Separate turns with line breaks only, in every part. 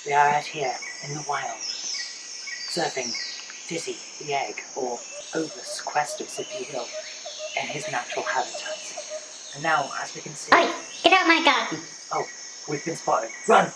We are out here in the wild, observing Dizzy the egg, or Obus Questus if you will, in his natural habitat. And now, as we can see...
Oi! Get out my garden!
Oh, we've been spotted. Run!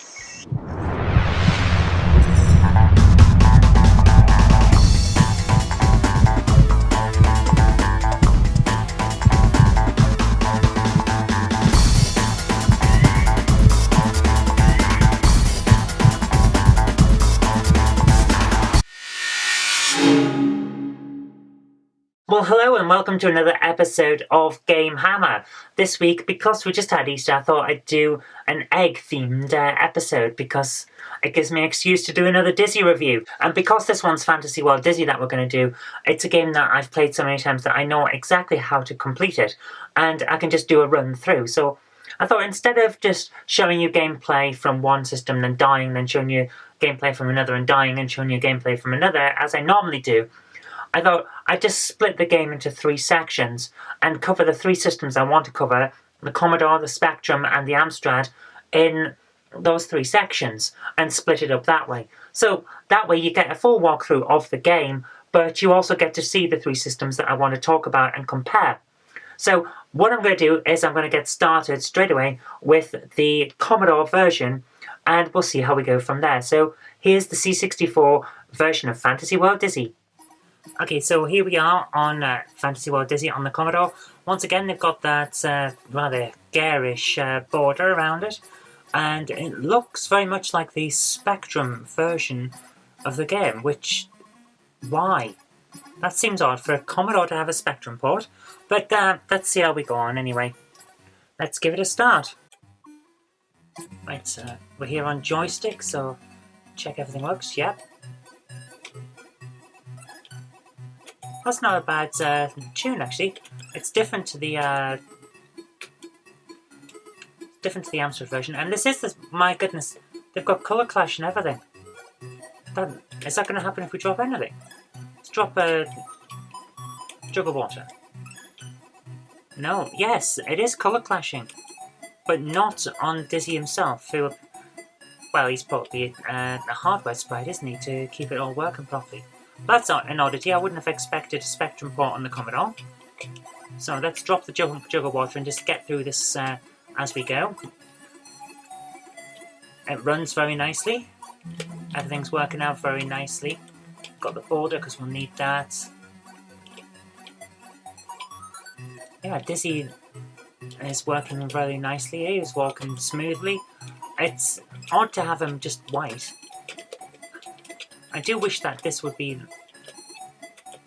Well, hello and welcome to another episode of GameHammer. This week, because we just had Easter, I thought I'd do an egg-themed episode because it gives me an excuse to do another Dizzy review. And because this one's Fantasy World Dizzy that we're going to do, it's a game that I've played so many times that I know exactly how to complete it. And I can just do a run through. So I thought instead of just showing you gameplay from one system, then dying, then showing you gameplay from another and dying, and showing you gameplay from another, as I normally do, I thought I'd just split the game into 3 sections and cover the 3 systems I want to cover, the Commodore, the Spectrum and the Amstrad, in those 3 sections and split it up that way. So that way you get a full walkthrough of the game, but you also get to see the 3 systems that I want to talk about and compare. So what I'm going to do is I'm going to get started straight away with the Commodore version and we'll see how we go from there. So here's the C64 version of Fantasy World Dizzy. Okay, so here we are on Fantasy World Dizzy on the Commodore. Once again, they've got that rather garish border around it, and it looks very much like the Spectrum version of the game, which, why? That seems odd for a Commodore to have a Spectrum port, but let's see how we go on anyway. Let's give it a start. Right, we're here on joystick, so check everything works, yep. That's not a bad tune, actually. It's different to the Amstrad version, and this is my goodness, they've got color clash and everything. Is that going to happen if we drop anything? Let's drop a jug of water. No, yes, it is color clashing, but not on Dizzy himself. Who, well, he's probably a hardware sprite, isn't he, to keep it all working properly. That's an oddity. I wouldn't have expected a Spectrum port on the Commodore. So let's drop the jug of water and just get through this as we go. It runs very nicely. Everything's working out very nicely. Got the border because we'll need that. Yeah, Dizzy is working very nicely. He's walking smoothly. It's odd to have him just white. I do wish that this would be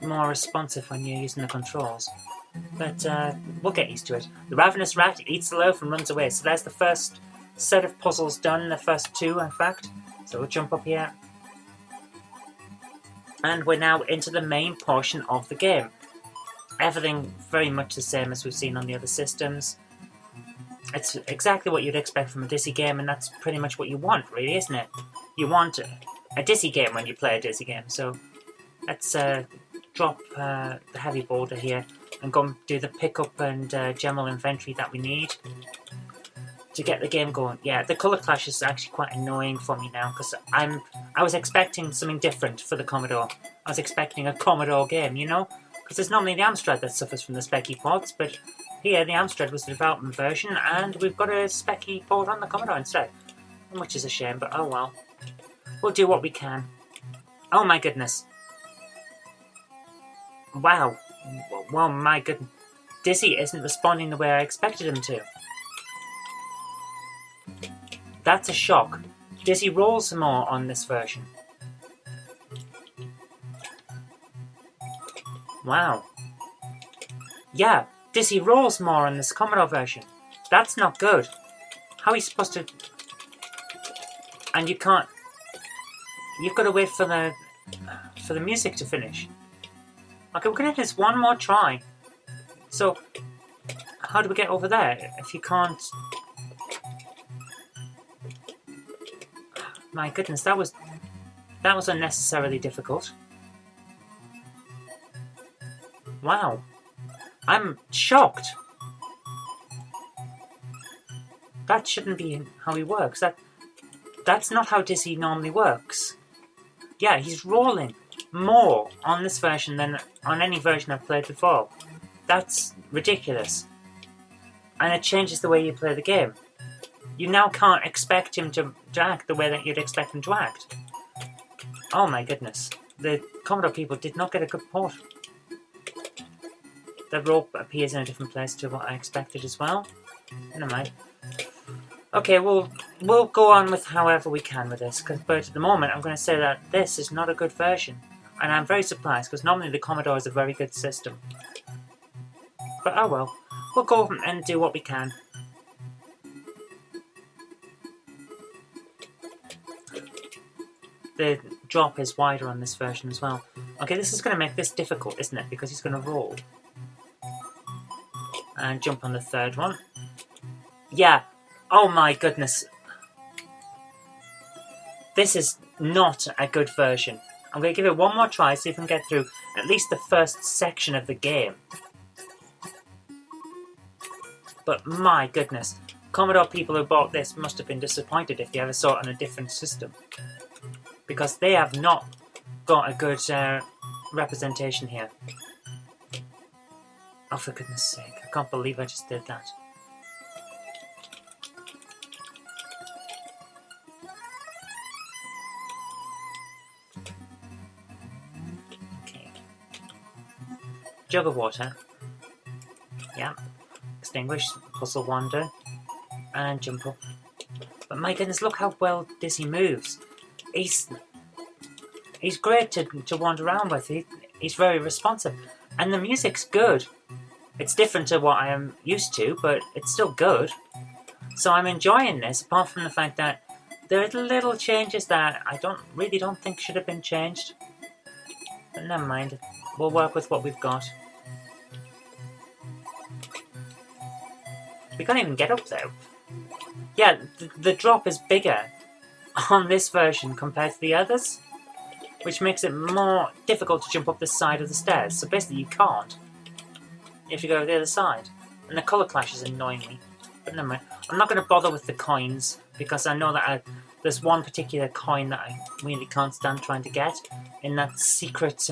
more responsive when you're using the controls, but we'll get used to it. The ravenous rat eats the loaf and runs away, so there's the first set of puzzles done, the first 2 in fact. So we'll jump up here. And we're now into the main portion of the game. Everything very much the same as we've seen on the other systems. It's exactly what you'd expect from a Dizzy game, and that's pretty much what you want, really, isn't it? You want a Dizzy game when you play a Dizzy game. So let's drop the heavy border here and go and do the pickup and general inventory that we need to get the game going. Yeah, the colour clash is actually quite annoying for me now because I was expecting something different for the Commodore. I was expecting a Commodore game, you know, because it's normally the Amstrad that suffers from the specky ports, but here the Amstrad was the development version and we've got a specky port on the Commodore instead, which is a shame, but oh well. We'll do what we can. Oh my goodness. Wow. Well, my goodness. Dizzy isn't responding the way I expected him to. That's a shock. Dizzy rolls more on this version. Wow. Yeah, Dizzy rolls more on this Commodore version. That's not good. How are you supposed to... And you can't... You've got to wait for the music to finish. Okay, we're going to do this one more try. So, how do we get over there if you can't... My goodness, that was unnecessarily difficult. Wow. I'm shocked. That shouldn't be how he works. That's not how Dizzy normally works. Yeah, he's rolling more on this version than on any version I've played before. That's ridiculous. And it changes the way you play the game. You now can't expect him to act the way that you'd expect him to act. Oh my goodness. The Commodore people did not get a good port. The rope appears in a different place to what I expected as well. Never mind. Okay, we'll go on with however we can with this, but at the moment I'm going to say that this is not a good version. And I'm very surprised, because normally the Commodore is a very good system. But oh well, we'll go and do what we can. The drop is wider on this version as well. Okay, this is going to make this difficult, isn't it? Because he's going to roll. And jump on the third one. Yeah. Oh my goodness. This is not a good version. I'm going to give it one more try, see if I can get through at least the first section of the game. But my goodness. Commodore people who bought this must have been disappointed if they ever saw it on a different system. Because they have not got a good representation here. Oh, for goodness sake. I can't believe I just did that. Okay. Jug of water. Yeah. Extinguish. Puzzle one down. And jump up. But my goodness, look how well Dizzy moves. He's great to wander around with. He's very responsive. And the music's good. It's different to what I am used to, but it's still good. So I'm enjoying this, apart from the fact that there are little changes that I really don't think should have been changed. But never mind. We'll work with what we've got. We can't even get up there. Yeah, the drop is bigger on this version compared to the others, which makes it more difficult to jump up the side of the stairs. So basically you can't. You have to go to the other side. And the colour clash is annoying me. But never mind. I'm not going to bother with the coins, because I know that there's one particular coin that I really can't stand trying to get, in that secret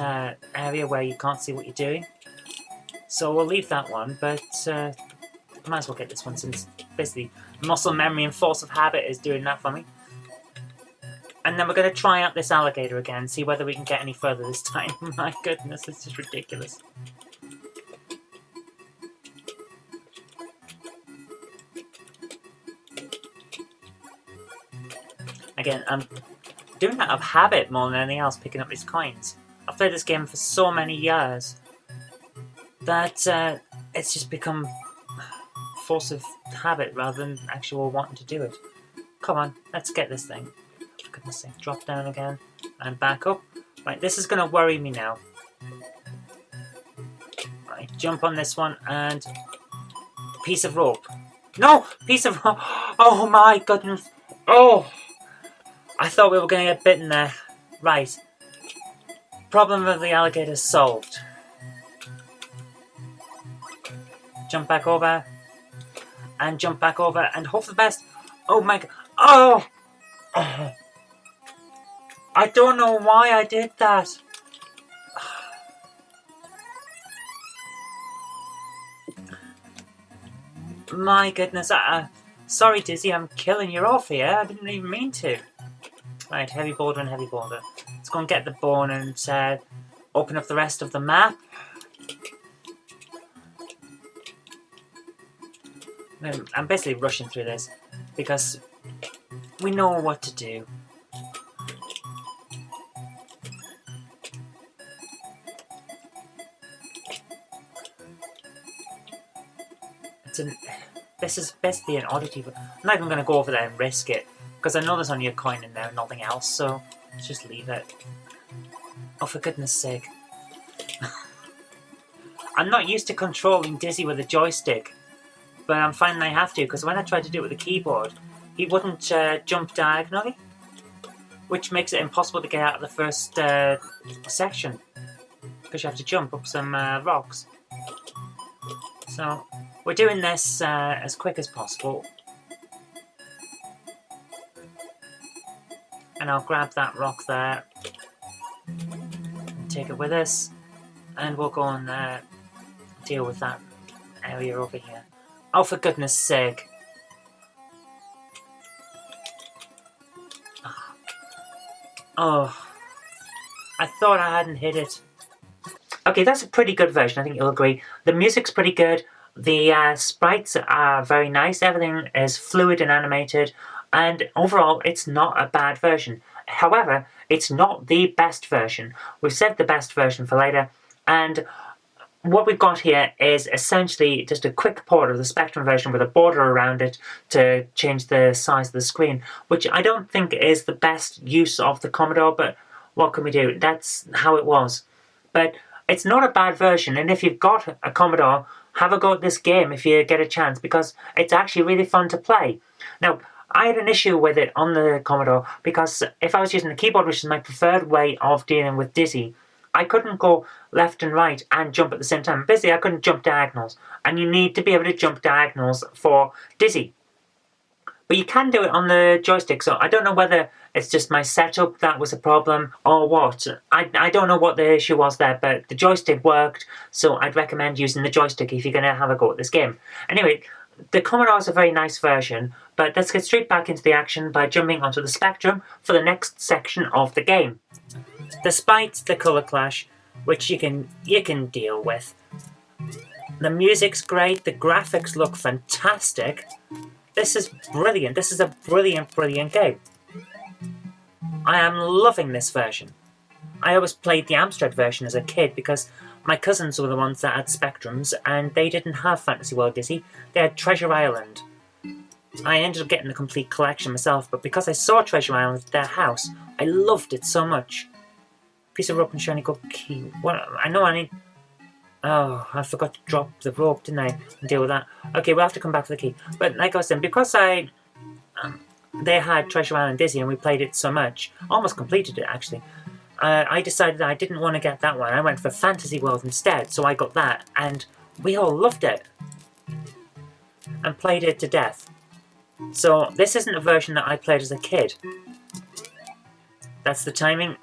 area where you can't see what you're doing. So we'll leave that one, but I might as well get this one, since basically muscle memory and force of habit is doing that for me. And then we're going to try out this alligator again, see whether we can get any further this time. My goodness, this is ridiculous. Again, I'm doing that out of habit more than anything else, picking up these coins. I've played this game for so many years that it's just become force of habit rather than actual wanting to do it. Come on, let's get this thing. For goodness sake, drop down again and back up. Right, this is going to worry me now. Right, jump on this one and piece of rope. No, piece of rope. Oh my goodness. Oh. I thought we were going to get bitten there. Right. Problem of the alligator solved. Jump back over. And jump back over. And hope for the best. Oh my god. Oh! I don't know why I did that. My goodness. Sorry, Dizzy. I'm killing you off here. I didn't even mean to. Right, heavy boulder and heavy boulder. Let's go and get the bone and open up the rest of the map. I'm basically rushing through this because we know what to do. This is basically an oddity, but I'm not even going to go over there and risk it. Because I know there's only a coin in there and nothing else, so let's just leave it. Oh, for goodness sake. I'm not used to controlling Dizzy with a joystick, but I'm finding I have to, because when I tried to do it with the keyboard, he wouldn't jump diagonally, which makes it impossible to get out of the first section, because you have to jump up some rocks. So, we're doing this as quick as possible. And I'll grab that rock there. And take it with us. And we'll go and deal with that area over here. Oh, for goodness sake. Oh. I thought I hadn't hit it. Okay, that's a pretty good version, I think you'll agree. The music's pretty good. The sprites are very nice. Everything is fluid and animated. And overall, it's not a bad version. However, it's not the best version. We've saved the best version for later. And what we've got here is essentially just a quick port of the Spectrum version with a border around it to change the size of the screen, which I don't think is the best use of the Commodore, but what can we do? That's how it was. But it's not a bad version, and if you've got a Commodore, have a go at this game if you get a chance, because it's actually really fun to play. Now, I had an issue with it on the Commodore, because if I was using the keyboard, which is my preferred way of dealing with Dizzy, I couldn't go left and right and jump at the same time. Basically, I couldn't jump diagonals, and you need to be able to jump diagonals for Dizzy. But you can do it on the joystick, so I don't know whether it's just my setup that was a problem or what. I don't know what the issue was there, but the joystick worked, so I'd recommend using the joystick if you're going to have a go at this game. Anyway, the Commodore is a very nice version, but let's get straight back into the action by jumping onto the Spectrum for the next section of the game. Despite the colour clash, which you can deal with, the music's great, the graphics look fantastic. This is brilliant. This is a brilliant, brilliant game. I am loving this version. I always played the Amstrad version as a kid because my cousins were the ones that had Spectrums and they didn't have Fantasy World Dizzy. They had Treasure Island. I ended up getting the complete collection myself, but because I saw Treasure Island at their house, I loved it so much. Piece of rope and shiny gold key. What? I know I need... Oh, I forgot to drop the rope, didn't I? And deal with that. Okay, we'll have to come back to the key. But like I was saying, because they had Treasure Island Dizzy and we played it so much, almost completed it actually, I decided that I didn't want to get that one. I went for Fantasy World instead, so I got that, and we all loved it. And played it to death. So this isn't a version that I played as a kid. That's the timing.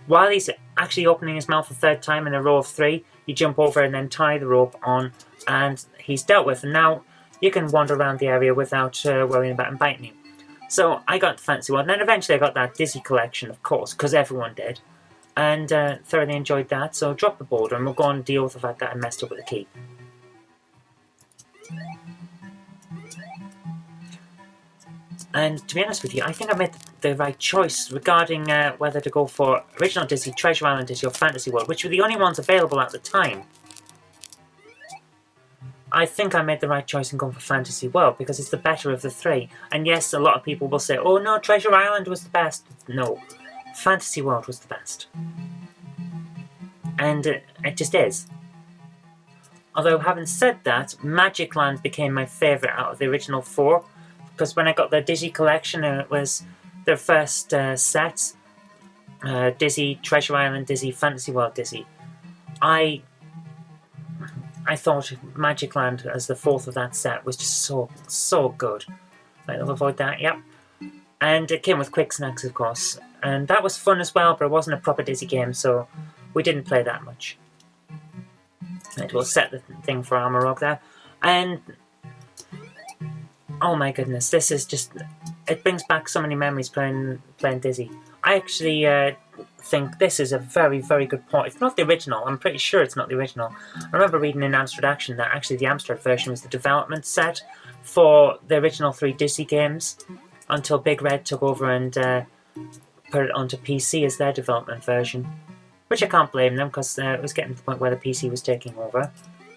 While he's actually opening his mouth a third time in a row of 3, you jump over and then tie the rope on, and he's dealt with. And now you can wander around the area without worrying about him biting you. So I got the Fantasy World, and then eventually I got that Dizzy collection, of course, because everyone did. And thoroughly enjoyed that, so drop the border and we'll go and deal with the fact that I messed up with the key. And to be honest with you, I think I made the right choice regarding whether to go for Original Dizzy, Treasure Island Dizzy, or Fantasy World, which were the only ones available at the time. I think I made the right choice in going for Fantasy World because it's the better of the 3. And yes, a lot of people will say, oh no, Treasure Island was the best. No, Fantasy World was the best. And it just is. Although, having said that, Magic Land became my favourite out of the original 4. Because when I got the Dizzy collection and it was their first set, Dizzy, Treasure Island Dizzy, Fantasy World Dizzy, I thought Magic Land as the 4th of that set was just so good. I'll avoid that, yep. And it came with Quick Snacks, of course. And that was fun as well, but it wasn't a proper Dizzy game, so we didn't play that much. It will set the thing for Amarok there. And oh my goodness, this is just... It brings back so many memories playing Dizzy. I actually think this is a very, very good port. It's not the original. I'm pretty sure it's not the original. I remember reading in Amstrad Action that actually the Amstrad version was the development set for the original 3 Dizzy games until Big Red took over and put it onto PC as their development version. Which I can't blame them because it was getting to the point where the PC was taking over.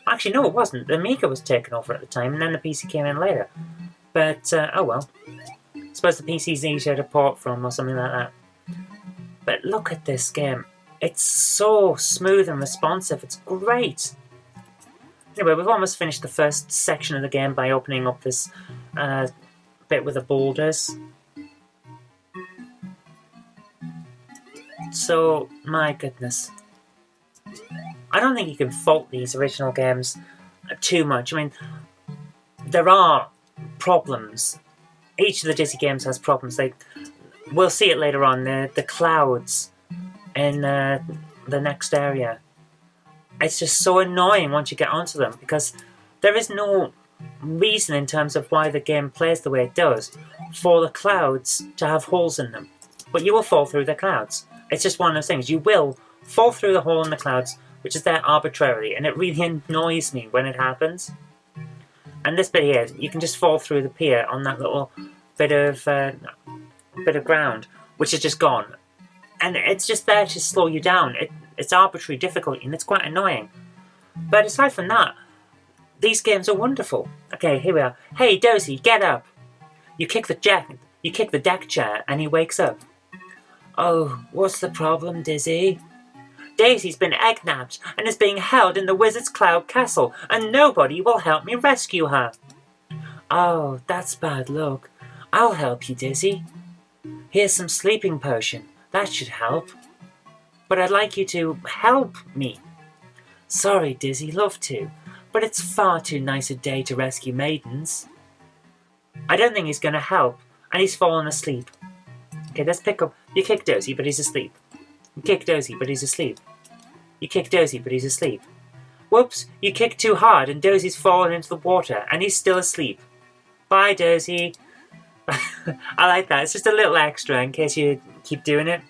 Actually, no, it wasn't. The Amiga was taking over at the time and then the PC came in later. But, oh well. I suppose the PC's easier to port from or something like that. But look at this game. It's so smooth and responsive. It's great. Anyway, we've almost finished the first section of the game by opening up this bit with the boulders. So, my goodness. I don't think you can fault these original games too much. I mean, there are problems. Each of the Dizzy games has problems. Like, we'll see it later on, the clouds in the next area. It's just so annoying once you get onto them, because there is no reason in terms of why the game plays the way it does for the clouds to have holes in them. But you will fall through the clouds. It's just one of those things. You will fall through the hole in the clouds, which is there arbitrarily, and it really annoys me when it happens. And this bit here, you can just fall through the pier on that little bit of ground, which is just gone. And it's just there to slow you down. It's arbitrary difficulty, and it's quite annoying. But aside from that, these games are wonderful. Okay, here we are. Hey, Dozy, get up! You kick the deck chair, and he wakes up. Oh, what's the problem, Dizzy? Daisy's been egg-nabbed and is being held in the Wizard's Cloud Castle, and nobody will help me rescue her. Oh, that's bad luck. I'll help you, Dizzy. Here's some sleeping potion. That should help. But I'd like you to help me. Sorry, Dizzy, love to, but it's far too nice a day to rescue maidens. I don't think he's going to help, and he's fallen asleep. Okay, let's pick up. You kick Dozy, but he's asleep. You kick Dozy, but he's asleep. You kick Dozy, but he's asleep. Whoops, you kicked too hard and Dozy's fallen into the water and he's still asleep. Bye, Dozy. I like that. It's just a little extra in case you keep doing it.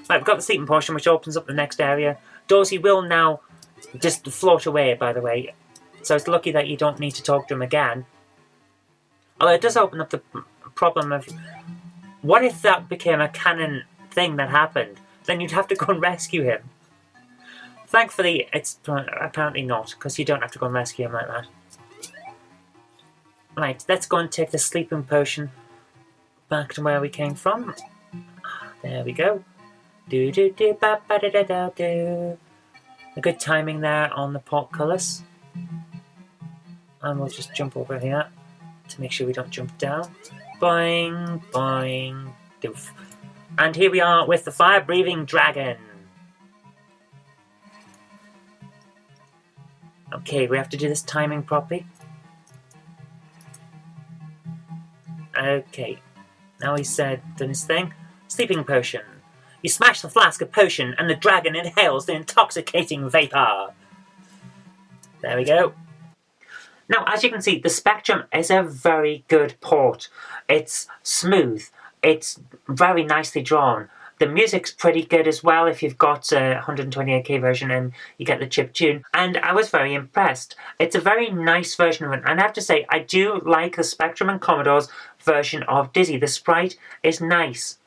Right, we've got the sleeping potion, which opens up the next area. Dozy will now just float away, by the way. So it's lucky that you don't need to talk to him again. Although it does open up the problem of, what if that became a canon thing that happened? Then you'd have to go and rescue him. Thankfully, it's apparently not, because you don't have to go and rescue him like that. Right, let's go and take the sleeping potion back to where we came from. There we go. Do do do ba ba da da da do. A good timing there on the portcullis. And we'll just jump over here to make sure we don't jump down. Boing, boing, doof. And here we are with the fire-breathing dragon. Okay, we have to do this timing properly. Okay, now he's done his thing. Sleeping potion. You smash the flask of potion and the dragon inhales the intoxicating vapor. There we go. Now, as you can see, the Spectrum is a very good port. It's smooth. It's very nicely drawn. The music's pretty good as well if you've got a 128K version and you get the chip tune. And I was very impressed. It's a very nice version of it. And I have to say, I do like the Spectrum and Commodore's version of Dizzy. The sprite is nice.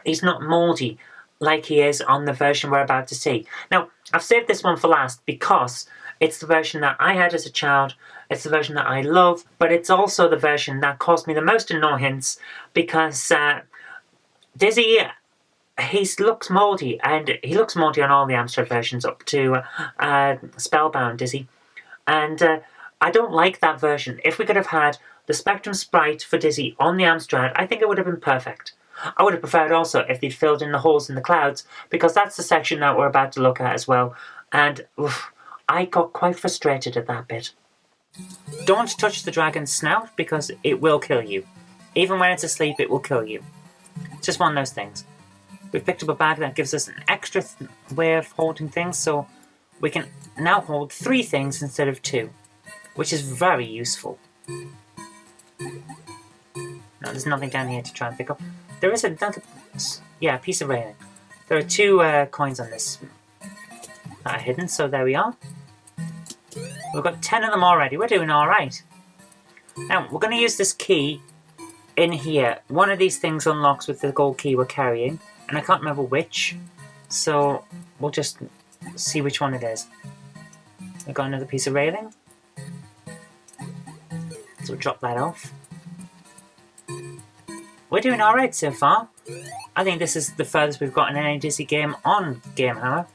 He's not mouldy like he is on the version we're about to see. Now, I've saved this one for last because it's the version that I had as a child. It's the version that I love, but it's also the version that caused me the most annoyance because Dizzy, he looks mouldy, and he looks mouldy on all the Amstrad versions up to Spellbound Dizzy. And I don't like that version. If we could have had the Spectrum sprite for Dizzy on the Amstrad, I think it would have been perfect. I would have preferred also if they'd filled in the holes in the clouds, because that's the section that we're about to look at as well. And I got quite frustrated at that bit. Don't touch the dragon's snout, because it will kill you. Even when it's asleep, it will kill you. It's just one of those things. We've picked up a bag that gives us an extra way of holding things, so we can now hold 3 things instead of 2, which is very useful. No, there's nothing down here to try and pick up. There is another, piece of railing. There are 2 coins on this that are hidden, so there we are. We've got 10 of them already. We're doing alright. Now, we're going to use this key in here. One of these things unlocks with the gold key we're carrying, and I can't remember which, so we'll just see which one it is. We've got another piece of railing, so we'll drop that off. We're doing alright so far. I think this is the furthest we've gotten in any Dizzy game on GameHammer.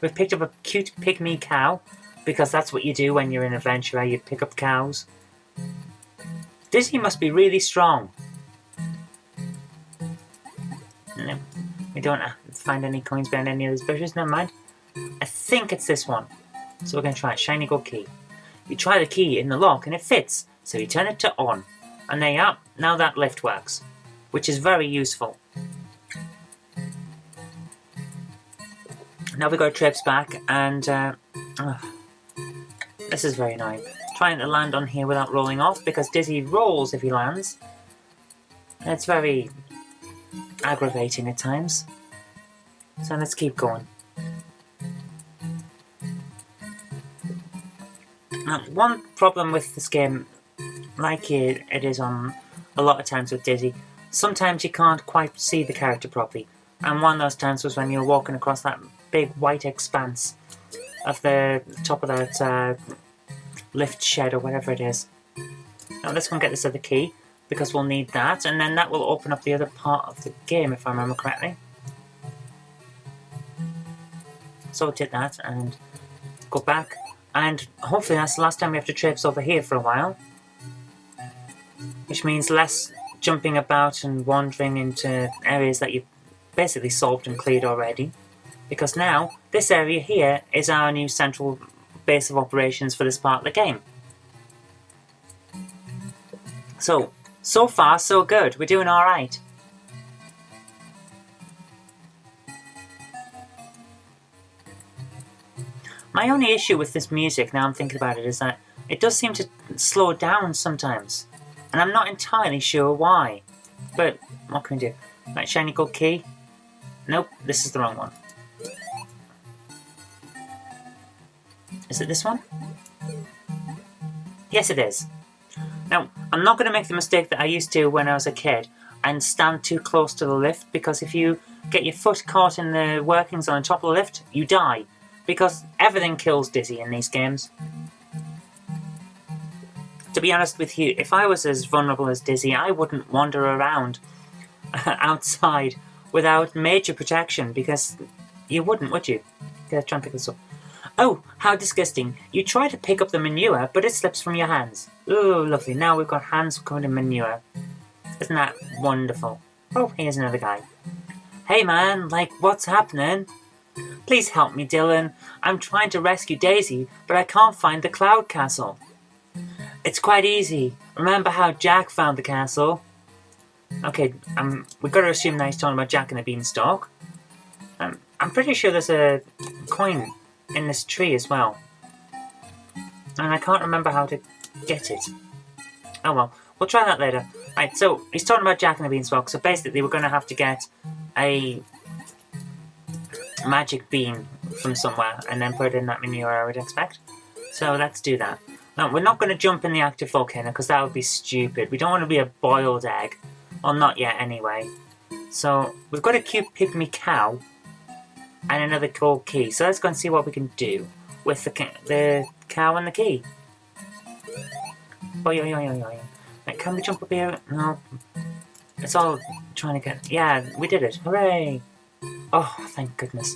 We've picked up a cute pygmy cow, because that's what you do when you're an adventurer, you pick up cows. Dizzy must be really strong. No, we don't find any coins behind any of those bushes, never mind. I think it's this one. So we're going to try it. Shiny gold key. You try the key in the lock and it fits, so you turn it to on. And there you are. Now that lift works. which is very useful. Now we've got to traipse back, and this is very annoying. Trying to land on here without rolling off, because Dizzy rolls if he lands. And it's very aggravating at times. So let's keep going. Now, one problem with this game, like it is on a lot of times with Dizzy, sometimes you can't quite see the character properly. And one of those times was when you were walking across that big white expanse of the top of that lift shed or whatever it is. Now let's go and get this other key, because we'll need that, and then that will open up the other part of the game if I remember correctly. So we'll take that and go back, and hopefully that's the last time we have to traipse over here for a while. Which means less jumping about and wandering into areas that you've basically solved and cleared already. Because now, this area here is our new central base of operations for this part of the game. So far, so good. We're doing alright. My only issue with this music, now I'm thinking about it, is that it does seem to slow down sometimes. And I'm not entirely sure why. But, what can we do? Right, shiny gold key. Nope, this is the wrong one. Is it this one? Yes, it is. Now, I'm not going to make the mistake that I used to when I was a kid and stand too close to the lift, because if you get your foot caught in the workings on the top of the lift, you die. Because everything kills Dizzy in these games. To be honest with you, if I was as vulnerable as Dizzy, I wouldn't wander around outside without major protection, because you wouldn't, would you? Okay, let's try and pick this up. Oh, how disgusting. You try to pick up the manure, but it slips from your hands. Oh, lovely. Now we've got hands covered in manure. Isn't that wonderful? Oh, here's another guy. Hey man, what's happening? Please help me, Dylan. I'm trying to rescue Daisy, but I can't find the Cloud Castle. It's quite easy. Remember how Jack found the castle? Okay, we've got to assume that he's talking about Jack and the Beanstalk. I'm pretty sure there's a coin in this tree as well. And I can't remember how to get it. Oh well, we'll try that later. Right, so he's talking about Jack and the Beanstalk, so basically we're going to have to get a magic bean from somewhere and then put it in that manure, I would expect. So let's do that. Now, we're not going to jump in the active volcano because that would be stupid. We don't want to be a boiled egg. Well, not yet anyway. So we've got a cute pygmy cow and another gold key. So let's go and see what we can do with the cow and the key. Oi, oi, oi, oi, oi. Right, can we jump up here? No. It's all trying to get... Yeah, we did it. Hooray! Oh, thank goodness.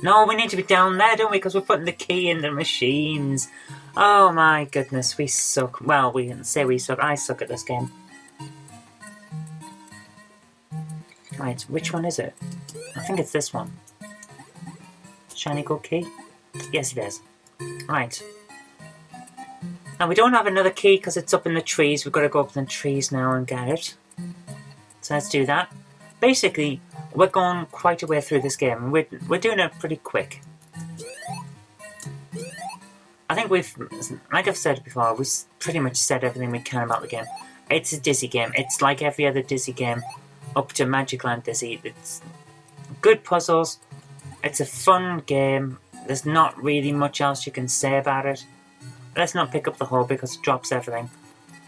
No, we need to be down there, don't we? Because we're putting the key in the machines. Oh my goodness, we suck. Well, we didn't say we suck. I suck at this game. Right, which one is it? I think it's this one. Shiny gold key? Yes, it is. Right. Now, we don't have another key because it's up in the trees. We've got to go up in the trees now and get it. So let's do that. Basically, we're going quite a way through this game. We're doing it pretty quick. I think we've, like I've said before, we've pretty much said everything we can about the game. It's a Dizzy game. It's like every other Dizzy game up to Magic Land Dizzy. It's good puzzles. It's a fun game. There's not really much else you can say about it. Let's not pick up the hole because it drops everything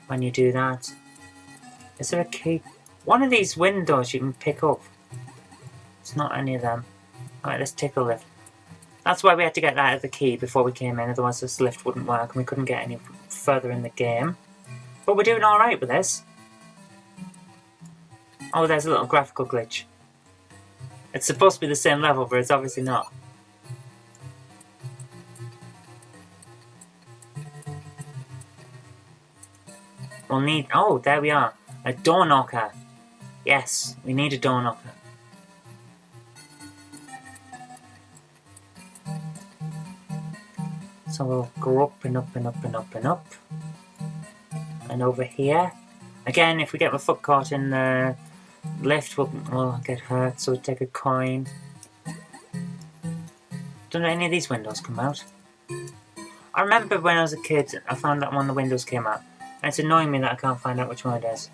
when you do that. Is there a key? One of these windows you can pick up. It's not any of them. Alright, let's take a lift. That's why we had to get that as the key before we came in, otherwise this lift wouldn't work and we couldn't get any further in the game. But we're doing alright with this. Oh, there's a little graphical glitch. It's supposed to be the same level, but it's obviously not. We'll need... Oh, there we are. A door knocker. Yes, we need a door knocker. So we'll go up and up and up and up and up. And over here. Again, if we get my foot caught in the lift, we'll get hurt, so we'll take a coin. Don't any of these windows come out? I remember when I was a kid, I found that one of the windows came out. And it's annoying me that I can't find out which one it is.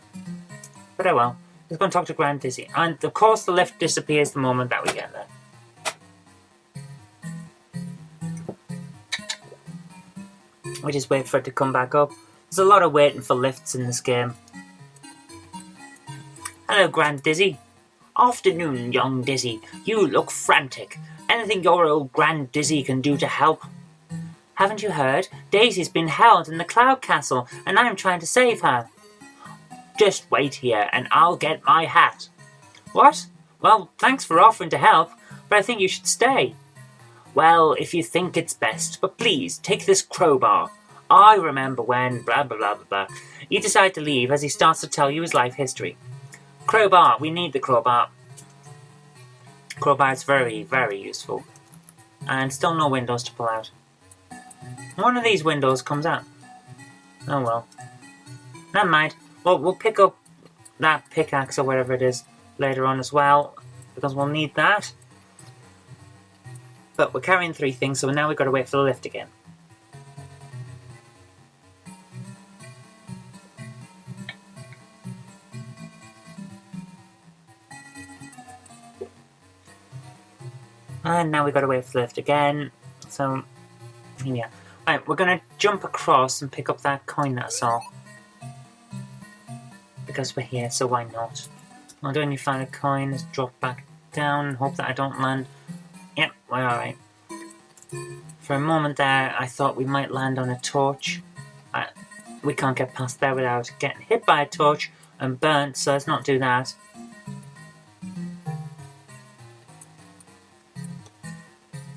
But oh well. Let's go and talk to Grand Dizzy. And of course the lift disappears the moment that we get there. We just wait for it to come back up. There's a lot of waiting for lifts in this game. Hello, Grand Dizzy. Afternoon, young Dizzy. You look frantic. Anything your old Grand Dizzy can do to help? Haven't you heard? Daisy's been held in the Cloud Castle, and I'm trying to save her. Just wait here, and I'll get my hat. What? Well, thanks for offering to help, but I think you should stay. Well, if you think it's best, but please, take this crowbar. I remember when blah blah blah blah blah. You decide to leave as he starts to tell you his life history. Crowbar, we need the crowbar. Crowbar is very, very useful. And still no windows to pull out. One of these windows comes out. Oh well. Never mind. Well, we'll pick up that pickaxe or whatever it is later on as well, because we'll need that. But we're carrying 3 things, so now we've got to wait for the lift again. And now we've got to wait for the lift again. So, yeah. Right, we're going to jump across and pick up that coin that I saw. Because we're here, so why not? I'll do only find a coin, let's drop back down and hope that I don't land. Yep, we're alright. For a moment there, I thought we might land on a torch. We can't get past there without getting hit by a torch and burnt, so let's not do that.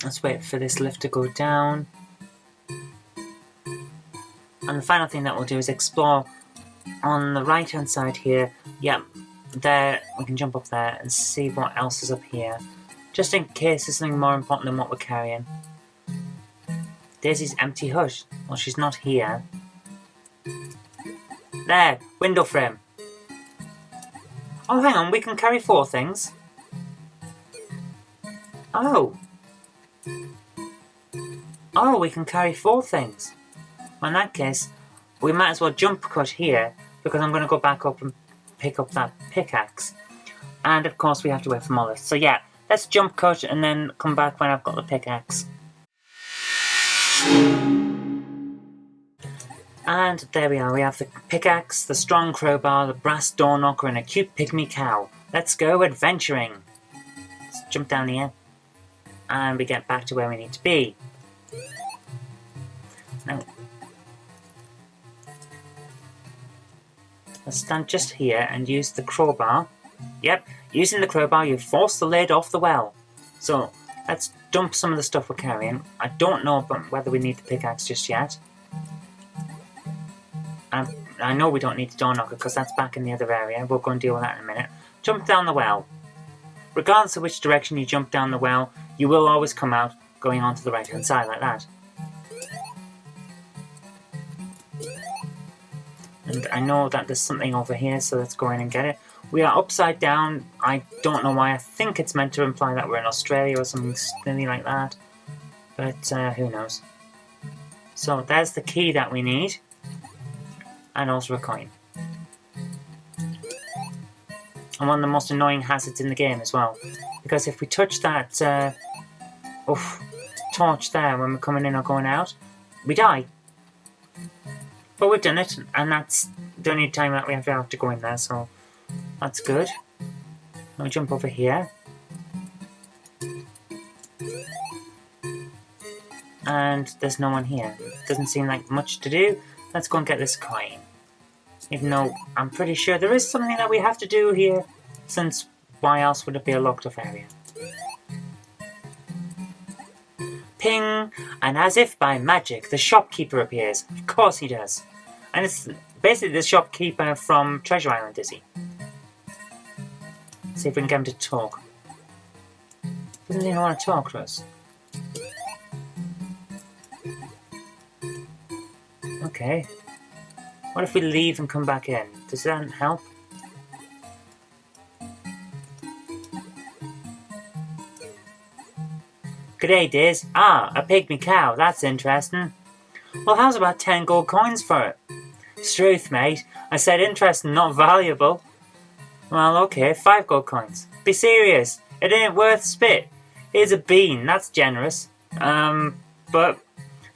Let's wait for this lift to go down. And the final thing that we'll do is explore on the right hand side here. Yep, there, we can jump up there and see what else is up here. Just in case there's something more important than what we're carrying. Daisy's empty hut. Well, she's not here. There, window frame. Oh, hang on, we can carry 4 things. Oh. Oh, we can carry 4 things. Well, in that case, we might as well jump cut here, because I'm going to go back up and pick up that pickaxe. And of course we have to wait for more lifts. So yeah, let's jump cut and then come back when I've got the pickaxe. And there we are, we have the pickaxe, the strong crowbar, the brass door knocker and a cute pygmy cow. Let's go adventuring. Let's jump down here. And we get back to where we need to be. Now, let's stand just here and use the crowbar. Yep, using the crowbar you force the lid off the well. So, let's dump some of the stuff we're carrying. I don't know whether we need the pickaxe just yet. I know we don't need the door knocker because that's back in the other area. We'll go and deal with that in a minute. Jump down the well. Regardless of which direction you jump down the well, you will always come out going onto the right hand side like that. And I know that there's something over here, so let's go in and get it. We are upside down. I don't know why. I think it's meant to imply that we're in Australia or something silly like that. But who knows. So there's the key that we need. And also a coin. And one of the most annoying hazards in the game as well. Because if we touch that torch there when we're coming in or going out, we die. But we've done it, and that's the only time that we have to go in there, so that's good. I'll jump over here. And there's no one here. Doesn't seem like much to do. Let's go and get this coin. Even though I'm pretty sure there is something that we have to do here, since why else would it be a locked off area? Ping! And as if by magic, the shopkeeper appears. Of course he does. And it's basically the shopkeeper from Treasure Island, is he? See if we can get him to talk. Doesn't he want to talk to us? Okay. What if we leave and come back in? Does that help? G'day, Diz. Ah, a pygmy cow. That's interesting. Well, how's about 10 gold coins for it? Struth, mate. I said interesting, not valuable. Well, okay, 5 gold coins. Be serious. It ain't worth spit. Here's a bean. That's generous. But...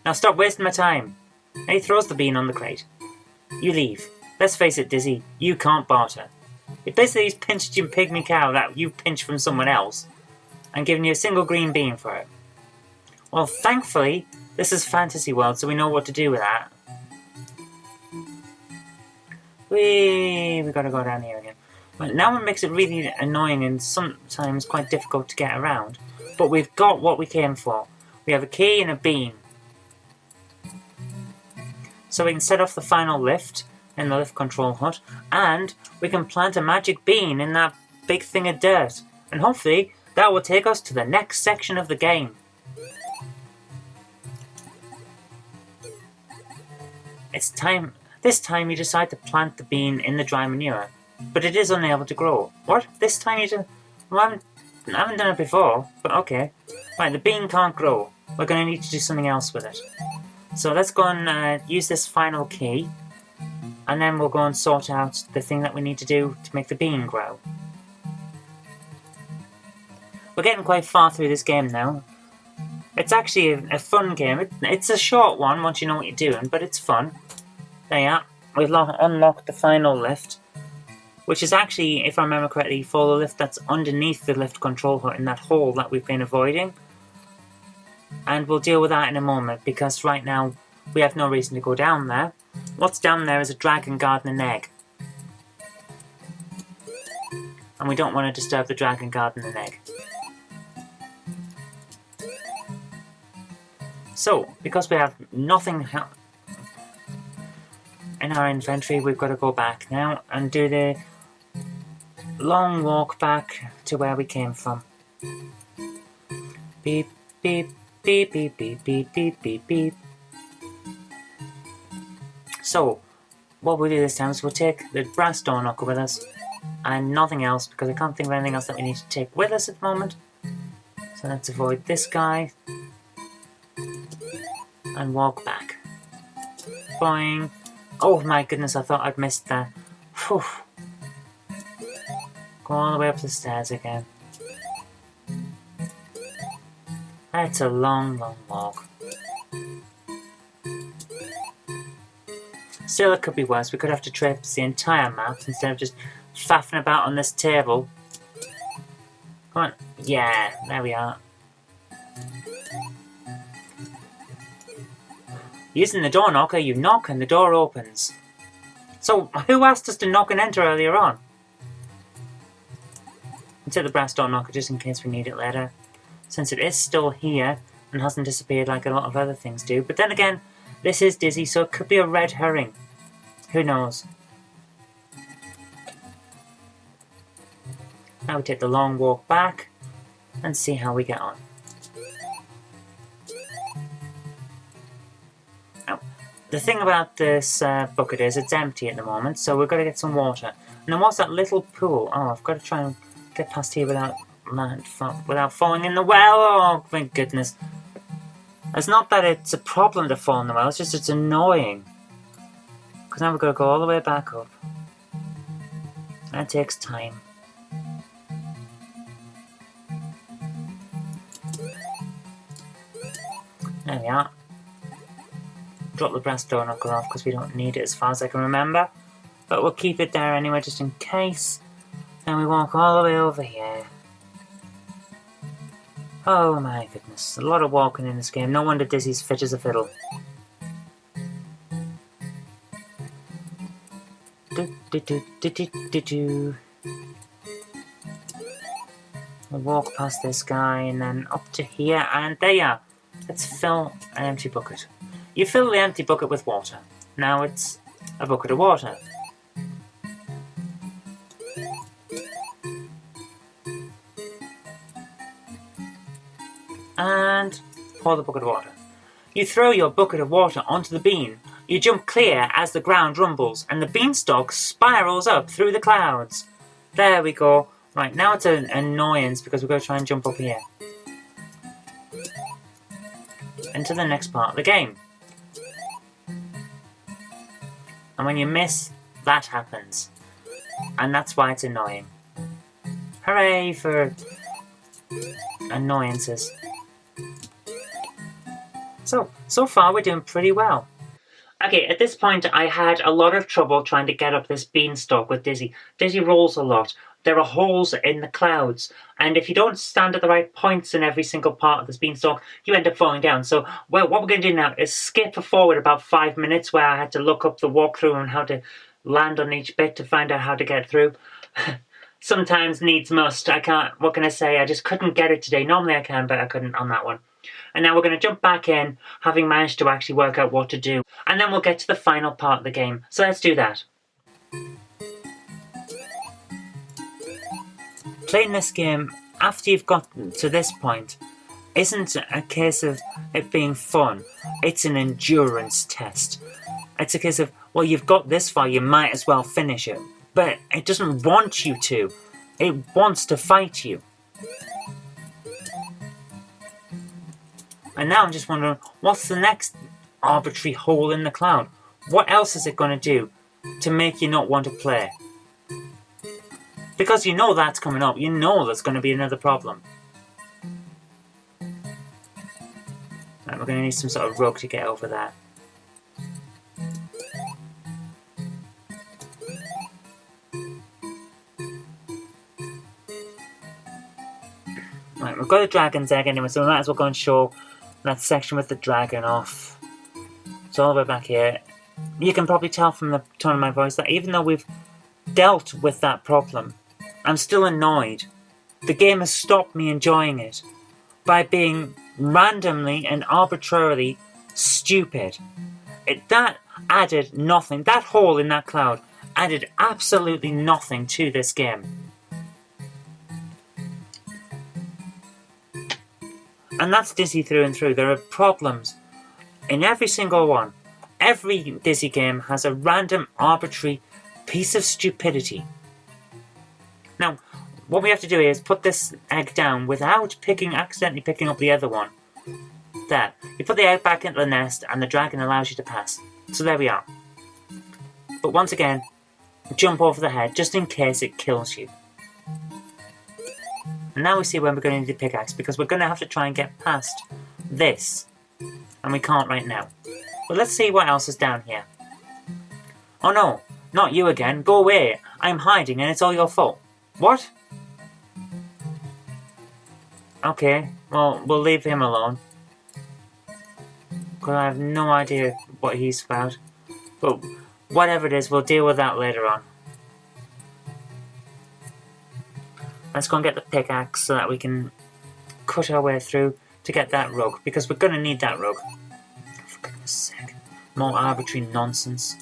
Now stop wasting my time. And he throws the bean on the crate. You leave. Let's face it, Dizzy. You can't barter. It basically he's pinched your pygmy cow that you pinched from someone else and given you a single green bean for it. Well, thankfully, this is Fantasy World, so we know what to do with that. We gotta go down here again. But now it makes it really annoying and sometimes quite difficult to get around. But we've got what we came for. We have a key and a bean. So we can set off the final lift in the lift control hut, and we can plant a magic bean in that big thing of dirt. And hopefully that will take us to the next section of the game. It's time. This time you decide to plant the bean in the dry manure, but it is unable to grow. What? This time you do? Well, I haven't done it before, but okay. Right, the bean can't grow. We're going to need to do something else with it. So let's go and use this final key, and then we'll go and sort out the thing that we need to do to make the bean grow. We're getting quite far through this game now. It's actually a fun game. It's a short one once you know what you're doing, but it's fun. There you are. We've unlocked the final lift, which is actually, if I remember correctly, for the lift that's underneath the lift control hut in that hole that we've been avoiding. And we'll deal with that in a moment, because right now we have no reason to go down there. What's down there is a dragon guarding an egg. And we don't want to disturb the dragon guarding an egg. So, because we have nothing in our inventory, we've got to go back now and do the long walk back to where we came from. Beep, beep, beep, beep, beep, beep, beep, beep, beep. So, what we'll do this time is we'll take the brass door knocker with us and nothing else, because I can't think of anything else that we need to take with us at the moment. So let's avoid this guy and walk back. Boing. Oh my goodness, I thought I'd missed that. Whew. Go all the way up the stairs again. That's a long, long walk. Still, it could be worse. We could have to traipse the entire map instead of just faffing about on this table. Come on. Yeah, there we are. Using the door knocker, you knock and the door opens. So, who asked us to knock and enter earlier on? I'll take the brass door knocker just in case we need it later, since it is still here and hasn't disappeared like a lot of other things do. But then again, this is Dizzy, so it could be a red herring. Who knows? Now we take the long walk back and see how we get on. Now, the thing about this bucket is it's empty at the moment, so we've got to get some water. And then what's that little pool? Oh, I've got to try and get past here without falling in the well. Oh, thank goodness. It's not that it's a problem to fall in the well, it's just it's annoying. Because now we've got to go all the way back up. That takes time. There we are. Drop the brass door knocker off because we don't need it as far as I can remember. But we'll keep it there anyway just in case. Then we walk all the way over here. Oh my goodness, a lot of walking in this game. No wonder Dizzy's fit as a fiddle. We'll walk past this guy and then up to here, and there you are. Let's fill an empty bucket. You fill the empty bucket with water. Now it's a bucket of water. And pour the bucket of water. You throw your bucket of water onto the bean. You jump clear as the ground rumbles, and the beanstalk spirals up through the clouds. There we go. Right, now it's an annoyance because we've got to try and jump up here. Into the next part of the game. And when you miss, that happens. And that's why it's annoying. Hooray for annoyances. So far we're doing pretty well. Okay, at this point I had a lot of trouble trying to get up this beanstalk with Dizzy. Dizzy rolls a lot. There are holes in the clouds, and if you don't stand at the right points in every single part of this beanstalk, you end up falling down. So, well, what we're going to do now is skip forward about 5 minutes where I had to look up the walkthrough on how to land on each bit to find out how to get through. Sometimes needs must. I can't, what can I say? I just couldn't get it today. Normally I can, but I couldn't on that one. And now we're going to jump back in, having managed to actually work out what to do. And then we'll get to the final part of the game. So let's do that. Playing this game after you've gotten to this point isn't a case of it being fun. It's an endurance test. It's a case of, well, you've got this far, you might as well finish it. But it doesn't want you to. It wants to fight you. And now I'm just wondering, what's the next arbitrary hole in the cloud? What else is it going to do to make you not want to play? Because you know that's coming up. You know there's going to be another problem. Right, we're going to need some sort of rug to get over that. Right, we've got a dragon's egg anyway, so we might as well go and show that section with the dragon off. It's all the way back here. You can probably tell from the tone of my voice that even though we've dealt with that problem, I'm still annoyed. The game has stopped me enjoying it by being randomly and arbitrarily stupid. That added nothing. That hole in that cloud added absolutely nothing to this game. And that's Dizzy through and through. There are problems in every single one. Every Dizzy game has a random, arbitrary piece of stupidity. Now, what we have to do is put this egg down without accidentally picking up the other one. There. You put the egg back into the nest and the dragon allows you to pass. So there we are. But once again, jump over the head just in case it kills you. And now we see when we're going to need the pickaxe, because we're going to have to try and get past this. And we can't right now. But let's see what else is down here. Oh no, not you again. Go away. I'm hiding and it's all your fault. What? Okay, well, we'll leave him alone. Because I have no idea what he's about. But whatever it is, we'll deal with that later on. Let's go and get the pickaxe so that we can cut our way through to get that rug. Because we're going to need that rug. For goodness sake. More arbitrary nonsense.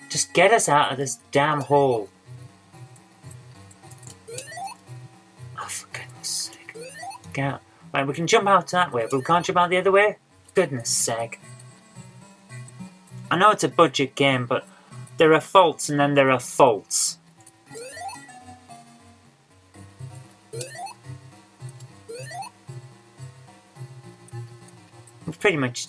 Just get us out of this damn hole. Oh, for goodness sake. Get out. Right, we can jump out that way, but we can't jump out the other way? Goodness sake. I know it's a budget game, but there are faults and then there are faults. We've pretty much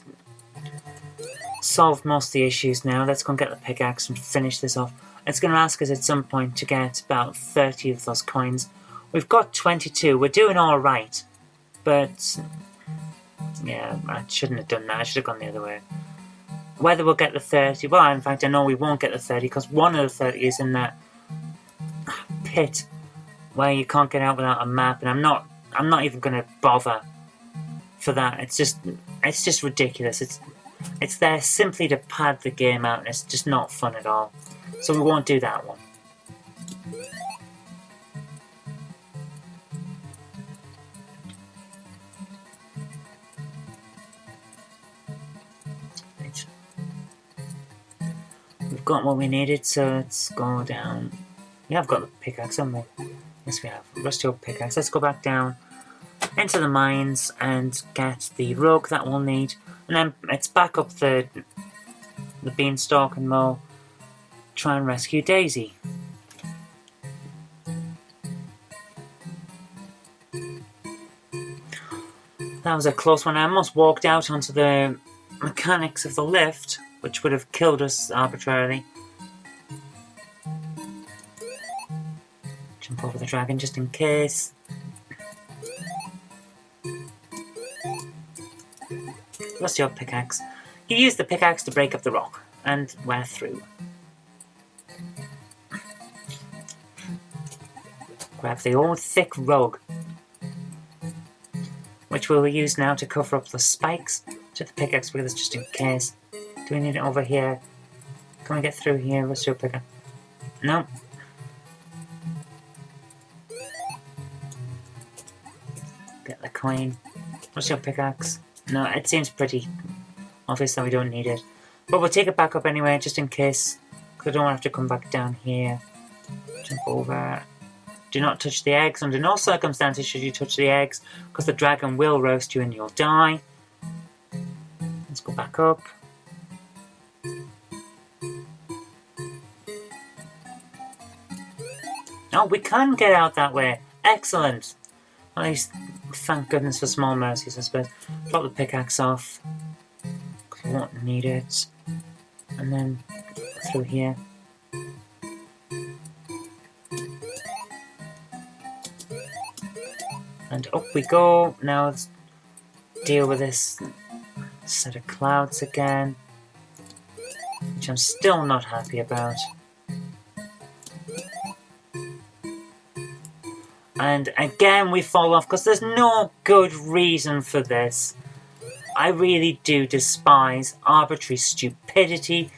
solved most of the issues now. Let's go and get the pickaxe and finish this off. It's going to ask us at some point to get about 30 of those coins. We've got 22. We're doing alright. But yeah, I shouldn't have done that. I should have gone the other way. Whether we'll get the 30... Well, in fact, I know we won't get the 30 because one of the 30 is in that pit where you can't get out without a map, and I'm not even going to bother for that. It's just ridiculous. It's there simply to pad the game out, and it's just not fun at all. So we won't do that one. We've got what we needed, so let's go down. We have got the pickaxe, haven't we? Yes, we have. Rusty old pickaxe. Let's go back down into the mines and get the rug that we'll need. And then it's back up the the beanstalk and we'll try and rescue Daisy. That was a close one. I almost walked out onto the mechanics of the lift, which would have killed us arbitrarily. Jump over the dragon just in case. What's your pickaxe? You use the pickaxe to break up the rock, and we're through. Grab the old thick rug, which we'll use now to cover up the spikes to the pickaxe with us just in case. Do we need it over here? Can we get through here? What's your pickaxe? No. Get the coin. What's your pickaxe? No, it seems pretty obvious that we don't need it. But we'll take it back up anyway, just in case. Because I don't want to have to come back down here. Jump over. Do not touch the eggs. Under no circumstances should you touch the eggs, because the dragon will roast you and you'll die. Let's go back up. Oh, we can get out that way. Excellent. At least, thank goodness for small mercies, I suppose. Drop the pickaxe off, because we won't need it. And then through here. And up we go. Now let's deal with this set of clouds again, which I'm still not happy about. And again we fall off because there's no good reason for this. I really do despise arbitrary stupidity.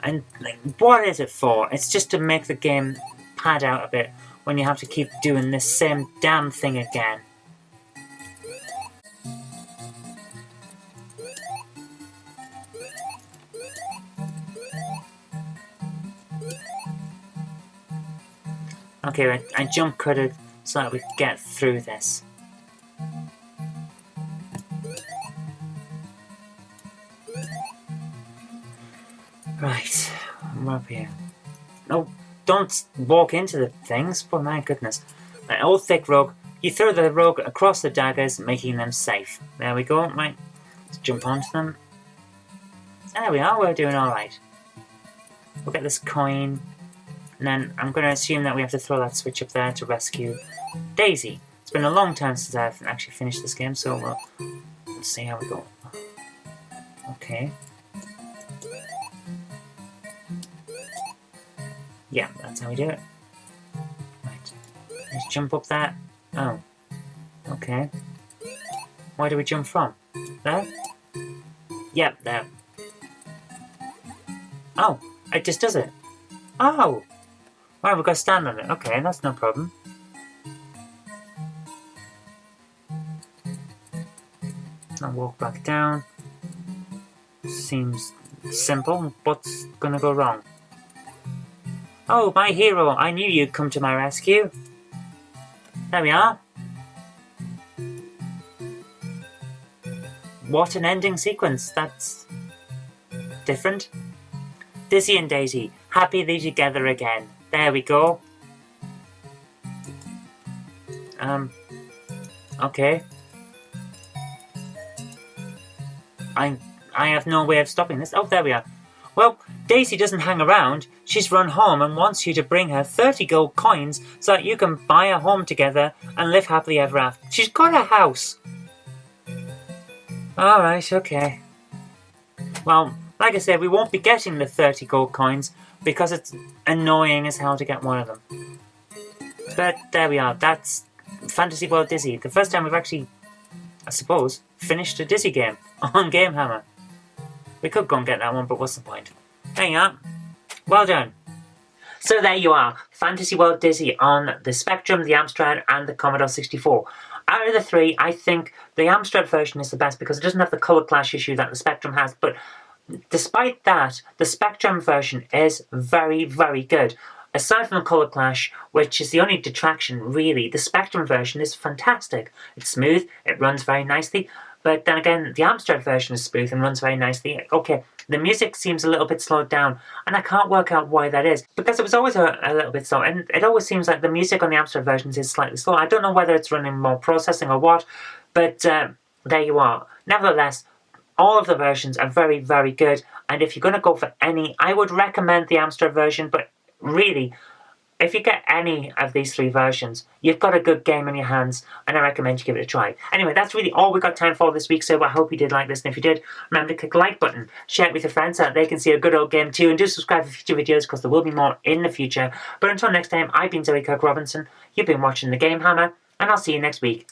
And like, what is it for? It's just to make the game pad out a bit when you have to keep doing this same damn thing again. Okay, I jump cut it so that we can get through this. Right, we're up here. No, don't walk into the things, for my goodness. An old thick rug. You throw the rug across the daggers, making them safe. There we go, right. Let's jump onto them. There we are, we're doing alright. We'll get this coin. And then I'm going to assume that we have to throw that switch up there to rescue Daisy. It's been a long time since I've actually finished this game, so we'll see how we go. Okay. Yeah, that's how we do it. Right. Let's jump up that. Oh. Okay. Where do we jump from? There? Yep, there. Oh, it just does it. Oh! Right, we've got to stand on it. Okay, that's no problem. I'll walk back down. Seems simple. What's gonna go wrong? Oh, my hero! I knew you'd come to my rescue. There we are. What an ending sequence. That's different. Dizzy and Daisy, happily together again. There we go. Okay. I have no way of stopping this. Oh, there we are. Well, Daisy doesn't hang around. She's run home and wants you to bring her 30 gold coins so that you can buy a home together and live happily ever after. She's got a house. Alright, okay. Well, like I said, we won't be getting the 30 gold coins because it's annoying as hell to get one of them. But there we are. That's Fantasy World Dizzy. The first time we've actually, I suppose, finished a Dizzy game on GameHammer. We could go and get that one, but what's the point? There you are. Well done. So there you are. Fantasy World Dizzy on the Spectrum, the Amstrad, and the Commodore 64. Out of the three, I think the Amstrad version is the best because it doesn't have the colour clash issue that the Spectrum has, but despite that, the Spectrum version is very, very good. Aside from the colour clash, which is the only detraction really, the Spectrum version is fantastic. It's smooth, it runs very nicely. But then again, the Amstrad version is smooth and runs very nicely. Okay, the music seems a little bit slowed down, and I can't work out why that is, because it was always a little bit slow, and it always seems like the music on the Amstrad versions is slightly slow. I don't know whether it's running more processing or what, but there you are. Nevertheless, all of the versions are very, very good, and if you're going to go for any, I would recommend the Amstrad version, but really, if you get any of these 3 versions, you've got a good game in your hands, and I recommend you give it a try. Anyway, that's really all we got time for this week, so I hope you did like this, and if you did, remember to click the like button, share it with your friends so that they can see a good old game too, and do subscribe for future videos, because there will be more in the future. But until next time, I've been Zoe Kirk-Robinson, you've been watching the GameHammer, and I'll see you next week.